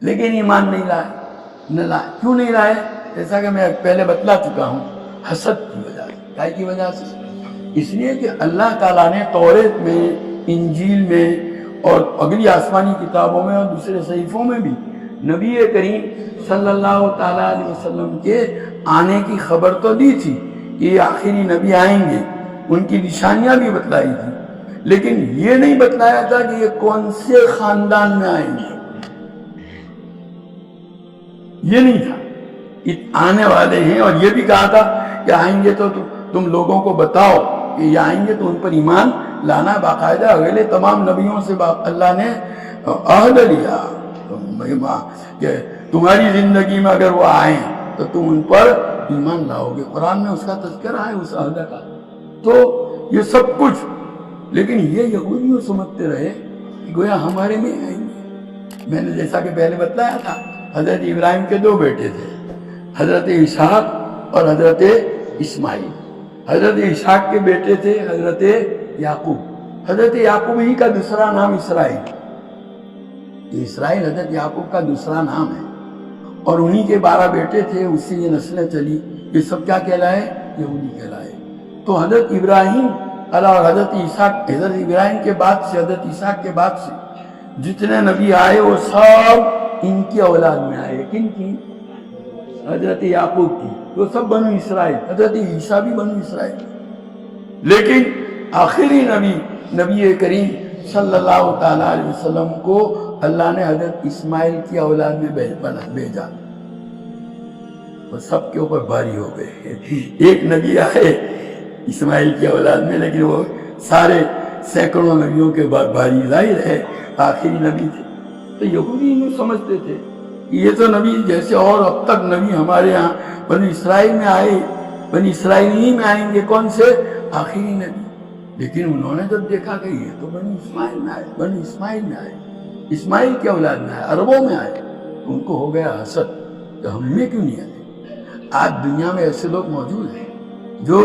لیکن ایمان نہیں لائے. کیوں نہیں لائے؟ جیسا کہ میں پہلے بتلا چکا ہوں، حسد کی وجہ سے. کیا کی وجہ سے؟ اس لیے کہ اللہ تعالیٰ نے توریت میں، انجیل میں اور اگلی آسمانی کتابوں میں اور دوسرے صحیفوں میں بھی نبی کریم صلی اللہ تعالیٰ علیہ وسلم کے آنے کی خبر تو دی تھی کہ یہ آخری نبی آئیں گے، ان کی نشانیاں بھی بتلائی تھی، لیکن یہ نہیں بتلایا تھا کہ یہ کون سے خاندان میں آئیں گے. یہ نہیں تھا. آنے والے ہیں، اور یہ بھی کہا تھا کہ آئیں گے تو تم لوگوں کو بتاؤ کہ یہ آئیں گے تو ان پر ایمان لانا. باقاعدہ اگلے تمام نبیوں سے اللہ نے عہد لیا کہ تمہاری زندگی میں اگر وہ آئیں تو تم ان پر ایمان لاؤ گے. قرآن میں اس کا تذکرہ ہے، اس عہد کا. تو یہ سب کچھ، لیکن یہ یہودیوں سمجھتے رہے کہ گویا ہمارے میں آئیں گے. میں نے جیسا کہ پہلے بتلایا تھا، حضرت ابراہیم کے 2 بیٹے تھے، حضرت اسحاق اور حضرت اسماعیل. حضرت اسحاق کے بیٹے تھے حضرت یعقوب. حضرت یعقوب ہی کا دوسرا نام اسرائیل. اسرائیل حضرت یعقوب کا دوسرا نام ہے، اور انہی کے 12 بیٹے تھے. اس سے یہ نسلیں چلی. یہ سب کیا کہلائے؟ یہودی کہلائے. تو حضرت ابراہیم اور حضرت اسحاق، حضرت ابراہیم کے بعد سے، حضرت اسحاق کے بعد سے جتنے نبی آئے وہ سب ان کی اولاد میں آئے. کن کی؟ حضرت یعقوب کی. وہ سب بنو اسرائیل. حضرت عیسیٰ بھی بنو اسرائیل. لیکن آخری نبی کریم صلی اللہ تعالیٰ علیہ وسلم کو اللہ نے حضرت اسماعیل کی اولاد میں بھیجا. وہ سب کے اوپر بھاری ہو گئے. ایک نبی آئے اسماعیل کی اولاد میں، لیکن وہ سارے سینکڑوں نبیوں کے بعد بھاری ظاہر ہے آخری نبی تھے. تو یہودی انہوں سمجھتے تھے کہ یہ تو نبی جیسے اور اب تک نبی ہمارے ہاں بنی اسرائیل میں آئے، بنی اسرائیل ہی میں آئیں گے. کون سے؟ آخری نبی. لیکن انہوں نے جب دیکھا کہ یہ تو بنی اسماعیل میں آئے، بنی اسماعیل میں آئے، اسماعیل کی اولاد میں آئے، عربوں میں آئے، ان کو ہو گیا حسد کہ ہم میں کیوں نہیں آئے. آج دنیا میں ایسے لوگ موجود ہیں جو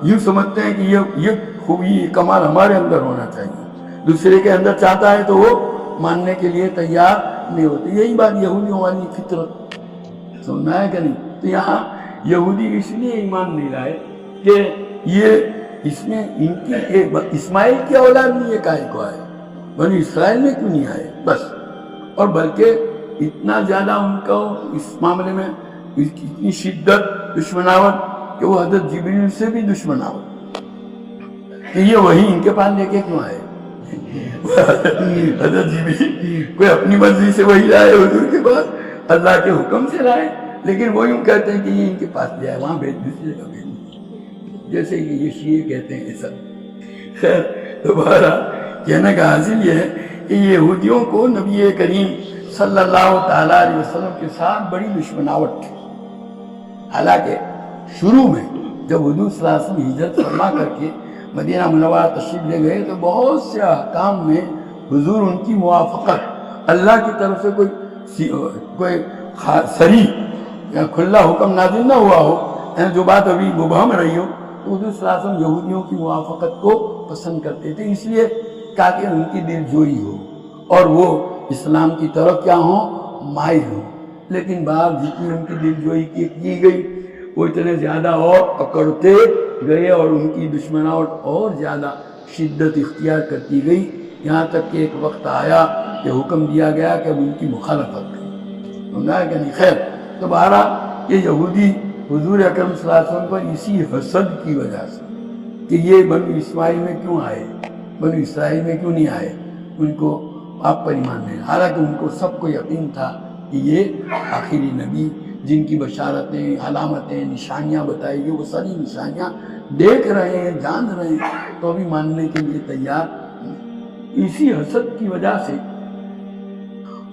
یوں سمجھتے ہیں کہ یہ خوبی، یہ کمال ہمارے اندر ہونا چاہیے، دوسرے کے اندر چاہتا ہے تو وہ ماننے کے لیے تیار نہیں ہوتے. یہی بات یہودیوں والی فطرت سننا ہے کہ نہیں. تو یہاں یہودی اس لیے ایمان نہیں لائے کہ یہ اس میں ان کی اسماعیل کی اولاد میں یہ کائے کو آئے، بنی اسرائیل میں کیوں نہیں آئے بس. اور بلکہ اتنا زیادہ ان کو اس معاملے میں اتنی شدت دشمناوٹ کہ وہ حضرت جبریل سے بھی دشمناوٹ کہ یہ وہی ان کے پاس لے کے کیوں آئے. حضرت جبریل کوئی اپنی مرضی سے وہی لائے حضور کے پاس، اللہ کے حکم سے لائے، لیکن وہ یوں کہتے ہیں کہ یہ ان کے پاس لے آئے، وہاں بھیج دوسرے کا بھیج، جیسے کہ یہ شیعہ کہتے ہیں. یہ سب خیر دوبارہ کہنے کا حاصل یہ ہے کہ یہودیوں کو نبی کریم صلی اللہ تعالیٰ علیہ وسلم کے ساتھ بڑی دشمناوٹ تھی. حالانکہ شروع میں جب حضور صلی اللہ علیہ وسلم ہجرت فرما کر کے مدینہ منورہ تشریف لے گئے تو بہت سے احکام میں حضور ان کی موافقت، اللہ کی طرف سے کوئی صریح یا کھلا حکم نازل نہ ہوا ہو، جو بات ابھی مبہم رہی ہو، تو حضور صلی اللہ علیہ وسلم یہودیوں کی موافقت کو پسند کرتے تھے، اس لیے تاکہ ان کی دل جوئی ہو اور وہ اسلام کی طرف کیا ہوں، مائل ہوں. لیکن بعد جتنی ان کی دل جوئی کی گئی وہ اتنے زیادہ اور اکڑتے گئے اور ان کی دشمناوٹ اور زیادہ شدت اختیار کرتی گئی، یہاں تک کہ ایک وقت آیا کہ حکم دیا گیا کہ اب ان کی مخالفت کریں. سمجھا کہ نہیں؟ خیر تو بہرحال یہ یہودی حضور اکرم صلی اللہ علیہ وسلم پر اسی حسد کی وجہ سے کہ یہ بنو اسماعیل میں کیوں آئے، بنو اسرائیل میں کیوں نہیں آئے، ان کو آپ پر ایمان نہیں. حالانکہ ان کو سب کو یقین تھا کہ یہ آخری نبی جن کی بشارتیں، علامتیں، نشانیاں بتائی گئی، وہ ساری نشانیاں دیکھ رہے ہیں، جان رہے ہیں، تو ابھی ماننے کے لیے تیار نہیں. اسی حسد کی وجہ سے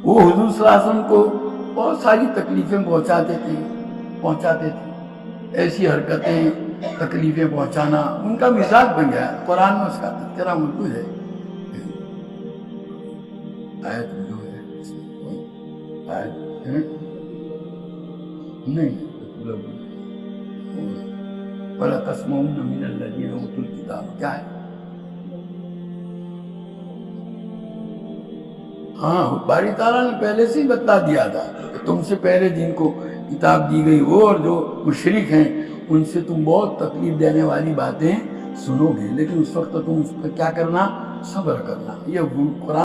وہ حضور صلی اللہ علیہ وسلم کو بہت ساری تکلیفیں پہنچاتے تھے. ایسی حرکتیں، تکلیفیں پہنچانا ان کا مزاج بن گیا. قرآن میں اس کا تذکرہ موجود ہے. آیت جو ہے آیت نہیں وَلَا تَسْمَعُنَّ مِنَ الَّذِينَ أُوتُوا الْكِتَابَ، کیا ہے؟ ہاں باری تعالیٰ نے پہلے سے ہی بتا دیا تھا کہ تم سے پہلے جن کو کتاب دی گئی وہ اور جو مشرک ہیں ان سے تم بہت تکلیف دینے والی باتیں سنو گے، لیکن اس وقت تم اس پر کیا کرنا؟ صبر کرنا۔ یہ قرآن